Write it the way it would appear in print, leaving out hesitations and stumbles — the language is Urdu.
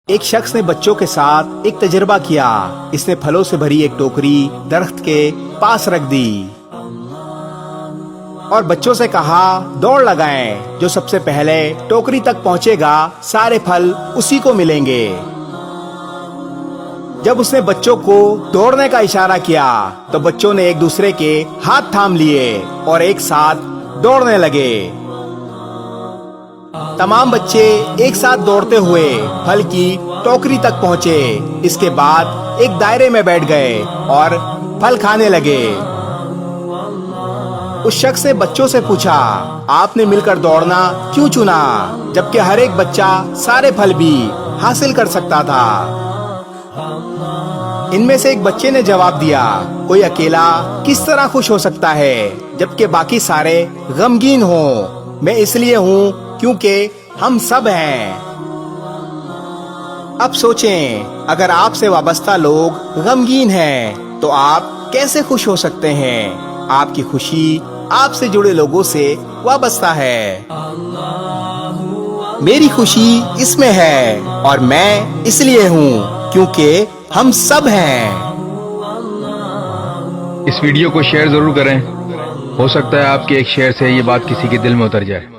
ایک شخص نے بچوں کے ساتھ ایک تجربہ کیا۔ اس نے پھلوں سے بھری ایک ٹوکری درخت کے پاس رکھ دی اور بچوں سے کہا دوڑ لگائیں، جو سب سے پہلے ٹوکری تک پہنچے گا سارے پھل اسی کو ملیں گے۔ جب اس نے بچوں کو دوڑنے کا اشارہ کیا تو بچوں نے ایک دوسرے کے ہاتھ تھام لیے اور ایک ساتھ دوڑنے لگے۔ تمام بچے ایک ساتھ دوڑتے ہوئے پھل کی ٹوکری تک پہنچے۔ اس کے بعد ایک دائرے میں بیٹھ گئے اور پھل کھانے لگے۔ اس شخص نے بچوں سے پوچھا، آپ نے مل کر دوڑنا کیوں چنا جبکہ ہر ایک بچہ سارے پھل بھی حاصل کر سکتا تھا؟ ان میں سے ایک بچے نے جواب دیا، کوئی اکیلا کس طرح خوش ہو سکتا ہے جبکہ باقی سارے غمگین ہوں؟ میں اس لیے ہوں کیونکہ ہم سب ہیں۔ اب سوچیں، اگر آپ سے وابستہ لوگ غمگین ہیں تو آپ کیسے خوش ہو سکتے ہیں؟ آپ کی خوشی آپ سے جڑے لوگوں سے وابستہ ہے۔ میری خوشی اس میں ہے اور میں اس لیے ہوں کیونکہ ہم سب ہیں۔ اس ویڈیو کو شیئر ضرور کریں، ہو سکتا ہے آپ کے ایک شیئر سے یہ بات کسی کے دل میں اتر جائے۔